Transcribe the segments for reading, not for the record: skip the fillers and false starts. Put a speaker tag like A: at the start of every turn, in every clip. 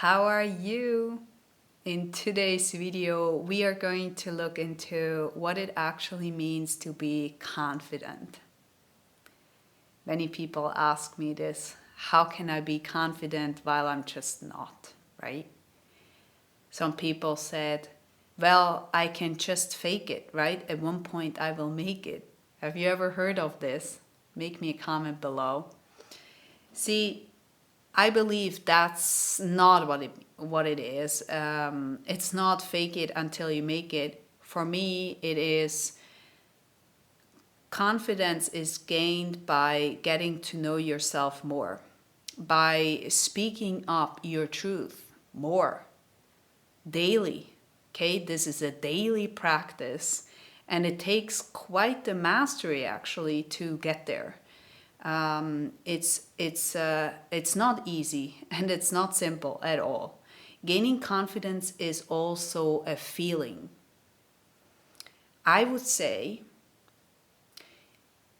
A: How are you? In today's video, we are going to look into what it actually means to be confident. Many people ask me this, how can I be confident while I'm just not, right? Some people said, well, I can just fake it, right? At one point I will make it. Have you ever heard of this? Make me a comment below. See, I believe that's not what it is. It's not fake it until you make it. For me, it is confidence is gained by getting to know yourself more, by speaking up your truth more daily. Okay, this is a daily practice, and it takes quite the mastery actually to get there. It's not easy and it's not simple at all. Gaining confidence is also a feeling. I would say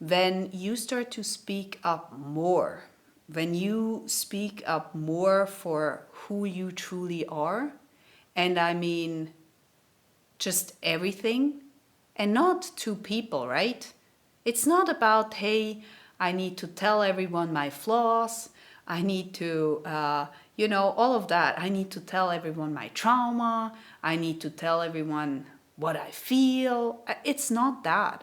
A: when you start to speak up more, when you speak up more for who you truly are, and I mean just everything, and not to people, right? It's not about, hey, I need to tell everyone my flaws. I need to, all of that. I need to tell everyone my trauma. I need to tell everyone what I feel. It's not that.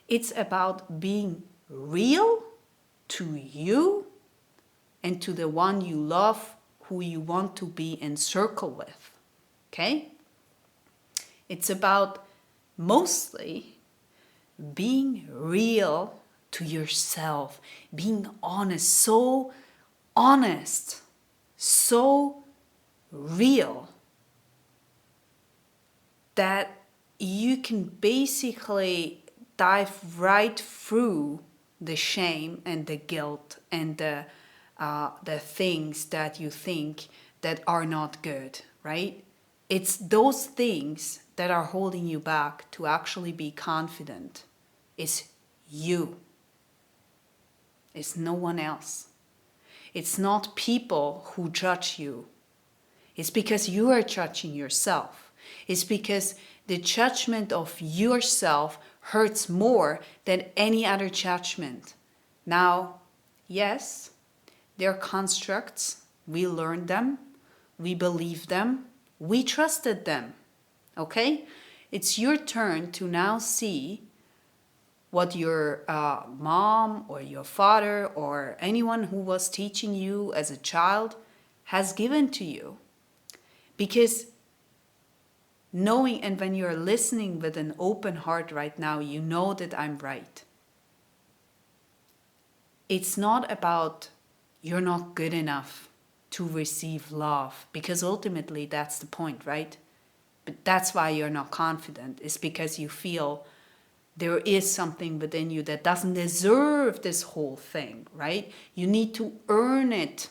A: It's about being real to you and to the one you love, who you want to be in circle with. Okay? It's about mostly being real to yourself, being honest, so real that you can basically dive right through the shame and the guilt and the things that you think that are not good, right? It's those things that are holding you back to actually be confident. It's you. It's no one else. It's not people who judge you. It's because you are judging yourself. It's because the judgment of yourself hurts more than any other judgment. Now, yes, they're constructs. We learned them. We believed them. We trusted them. Okay? It's your turn to now see what your mom or your father or anyone who was teaching you as a child has given to you. Because knowing, and when you're listening with an open heart right now, you know that I'm right. It's not about you're not good enough to receive love, because ultimately that's the point, right? But that's why you're not confident, is because you feel there is something within you that doesn't deserve this whole thing, right? You need to earn it,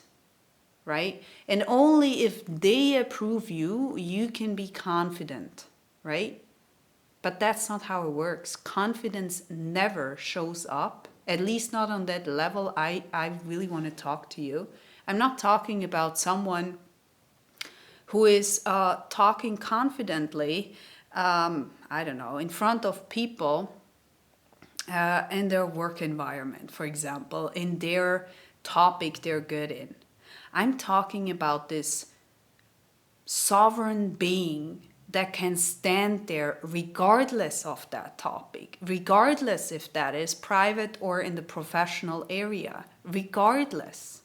A: right? And only if they approve you, you can be confident, right? But that's not how it works. Confidence never shows up, at least not on that level. I really want to talk to you. I'm not talking about someone who is talking confidently, I don't know, in front of people in their work environment, for example, in their topic they're good in. I'm talking about this sovereign being that can stand there regardless of that topic, regardless if that is private or in the professional area, regardless.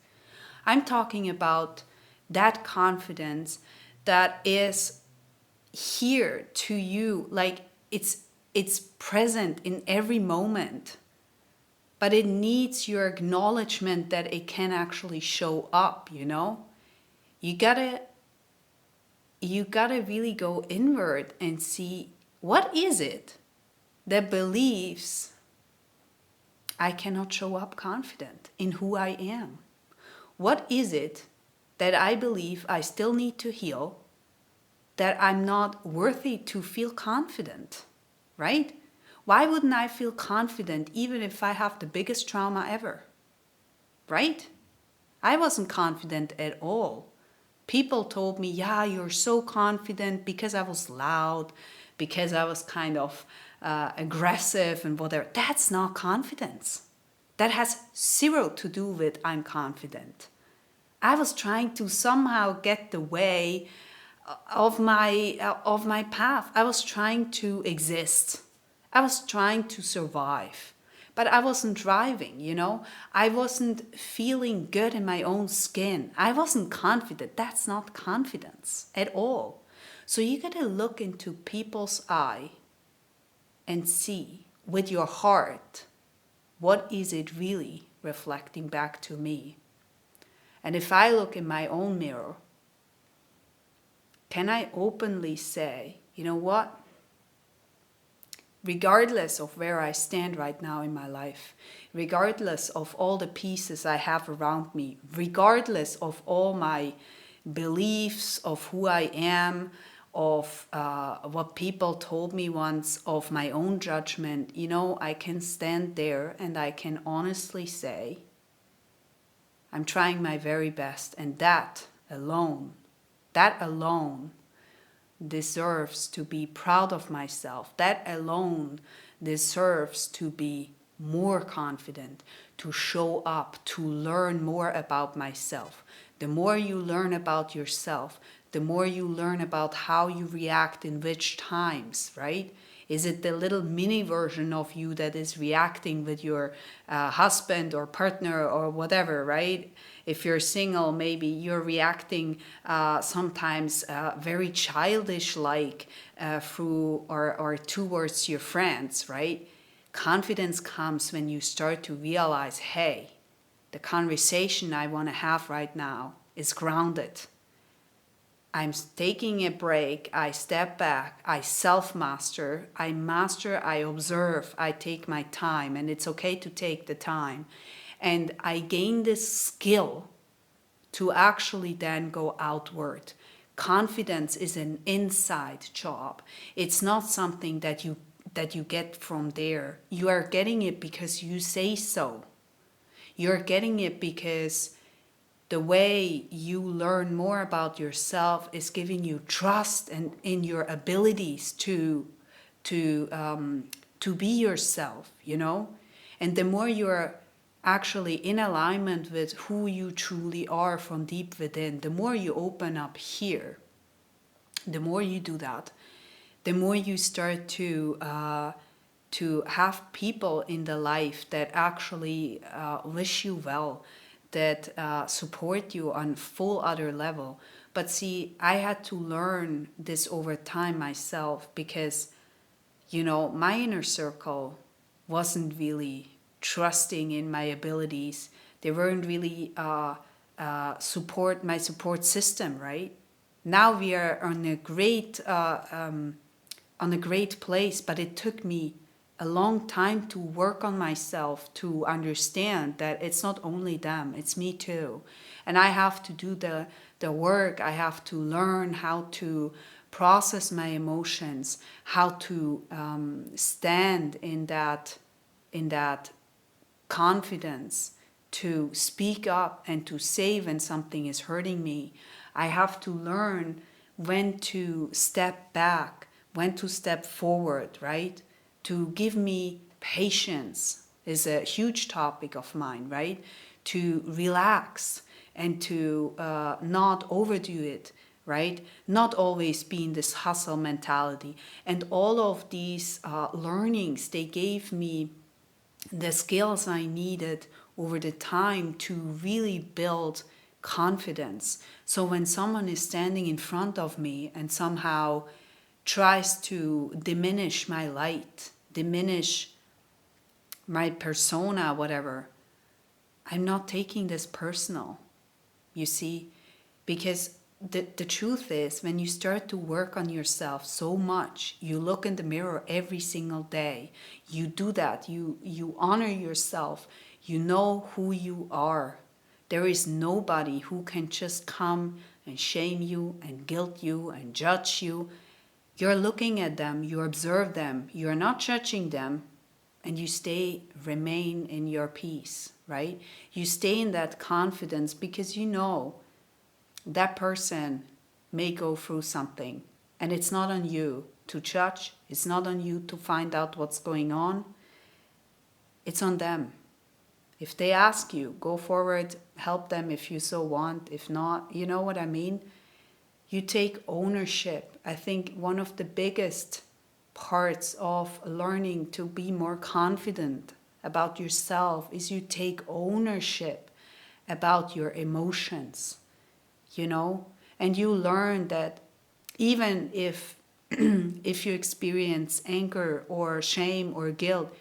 A: I'm talking about that confidence that is here to you, like it's present in every moment, but it needs your acknowledgement that it can actually show up, you know? You gotta really go inward and see, what is it that believes I cannot show up confident in who I am? What is it that I believe I still need to heal, that I'm not worthy to feel confident, right? Why wouldn't I feel confident even if I have the biggest trauma ever, right? I wasn't confident at all People told me, yeah, you're so confident, because I was loud, because I was kind of aggressive and whatever. That's not confidence. That has zero to do with I'm confident. I was trying to somehow get the way of my path. I was trying to exist. I was trying to survive. But I wasn't driving, you know? I wasn't feeling good in my own skin. I wasn't confident. That's not confidence at all. So you got to look into people's eye and see with your heart, what is it really reflecting back to me? And if I look in my own mirror, can I openly say, you know what? Regardless of where I stand right now in my life, regardless of all the pieces I have around me, regardless of all my beliefs of who I am, of what people told me once, of my own judgment, you know, I can stand there and I can honestly say, I'm trying my very best, and that alone deserves to be proud of myself. That alone deserves to be more confident, to show up, to learn more about myself. The more you learn about yourself, the more you learn about how you react in which times, right? Is it the little mini version of you that is reacting with your husband or partner or whatever, right? If you're single, maybe you're reacting sometimes very childish-like through or towards your friends, right? Confidence comes when you start to realize, hey, the conversation I want to have right now is grounded. I'm taking a break, I step back, I self-master, I observe, I take my time, and it's okay to take the time. And I gain this skill to actually then go outward. Confidence is an inside job. It's not something that you get from there. You are getting it because you say so. You're getting it because the way you learn more about yourself is giving you trust and in your abilities to be yourself, you know? And the more you're actually in alignment with who you truly are from deep within, the more you open up here, the more you do that, the more you start to have people in the life that actually wish you well, that support you on full other level. But see, I had to learn this over time myself because, you know, my inner circle wasn't really trusting in my abilities. They weren't really my support system, right? Now we are on a great place, but it took me a long time to work on myself, to understand that it's not only them, it's me too. And I have to do the work. I have to learn how to process my emotions, how to stand in that confidence, to speak up and to say when something is hurting me. I have to learn when to step back, when to step forward, right? To give me patience is a huge topic of mine, right? To relax and to not overdo it, right? Not always be in this hustle mentality. And all of these learnings, they gave me the skills I needed over the time to really build confidence. So when someone is standing in front of me and somehow tries to diminish my light, diminish my persona, whatever, I'm not taking this personal, you see, because the truth is, when you start to work on yourself so much, you look in the mirror every single day, you do that, you honor yourself, you know who you are. There is nobody who can just come and shame you and guilt you and judge you. You're looking at them, you observe them, you're not judging them, and you remain in your peace, right? You stay in that confidence because you know that person may go through something, and it's not on you to judge, it's not on you to find out what's going on, it's on them. If they ask you, go forward, help them if you so want. If not, you know what I mean? You take ownership. I think one of the biggest parts of learning to be more confident about yourself is you take ownership about your emotions, you know? And you learn that even if if you experience anger or shame or guilt,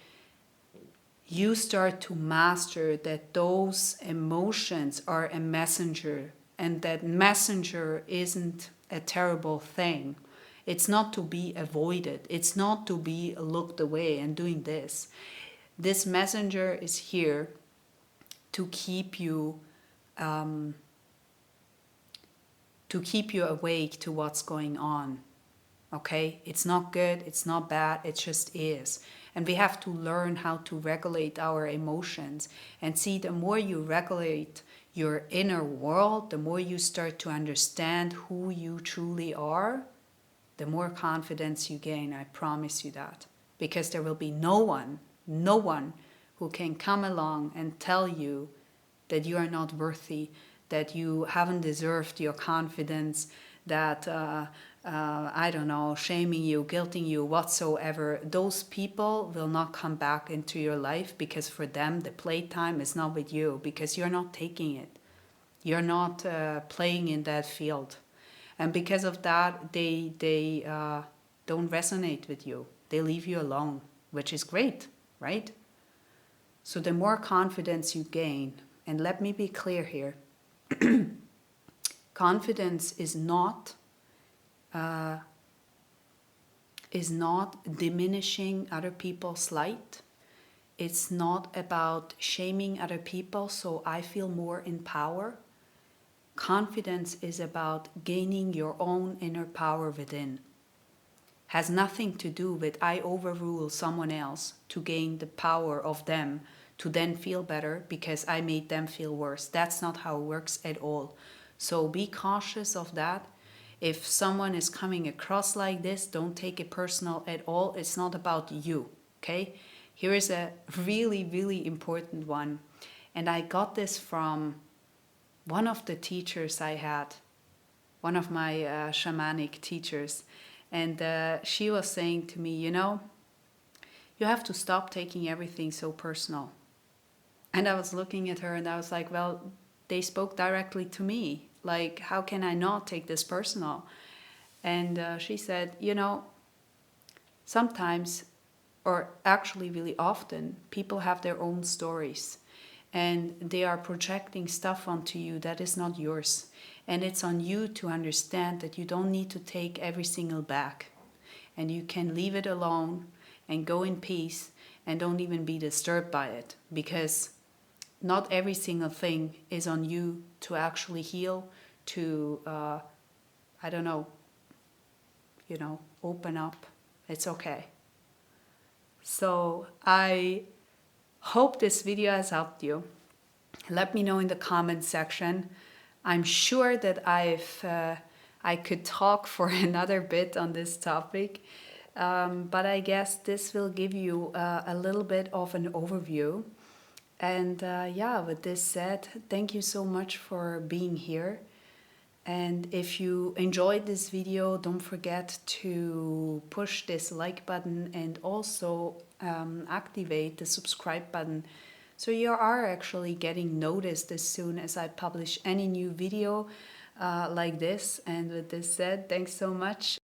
A: you start to master that those emotions are a messenger, and that messenger isn't a terrible thing. It's not to be avoided. It's not to be looked away and doing this. This messenger is here to keep you awake to what's going on. Okay? It's not good, it's not bad, it just is. And we have to learn how to regulate our emotions. And see, the more you regulate your inner world, the more you start to understand who you truly are, the more confidence you gain. I promise you that. Because there will be no one who can come along and tell you that you are not worthy, that you haven't deserved your confidence, that I don't know, shaming you, guilting you, whatsoever. Those people will not come back into your life, because for them the playtime is not with you, because you're not taking it. You're not playing in that field. And because of that, they don't resonate with you. They leave you alone, which is great, right? So the more confidence you gain, and let me be clear here, confidence is not diminishing other people's light. It's not about shaming other people so I feel more in power. Confidence is about gaining your own inner power within. Has nothing to do with I overrule someone else to gain the power of them to then feel better because I made them feel worse. That's not how it works at all. So be cautious of that. If someone is coming across like this, don't take it personal at all. It's not about you, okay? Here is a really, really important one. And I got this from one of the teachers I had, one of my shamanic teachers. And she was saying to me, you know, you have to stop taking everything so personal. And I was looking at her and I was like, well, they spoke directly to me. Like, how can I not take this personal? And she said, you know, sometimes, or actually really often, people have their own stories. And they are projecting stuff onto you that is not yours. And it's on you to understand that you don't need to take every single back. And you can leave it alone and go in peace and don't even be disturbed by it. Because not every single thing is on you to actually heal, to, I don't know, you know, open up. It's okay. So I hope this video has helped you. Let me know in the comment section. I'm sure that I could talk for another bit on this topic, but I guess this will give you a little bit of an overview. And yeah, with this said, thank you so much for being here. And if you enjoyed this video, don't forget to push this like button and also activate the subscribe button, so you are actually getting noticed as soon as I publish any new video like this. And with this said, thanks so much.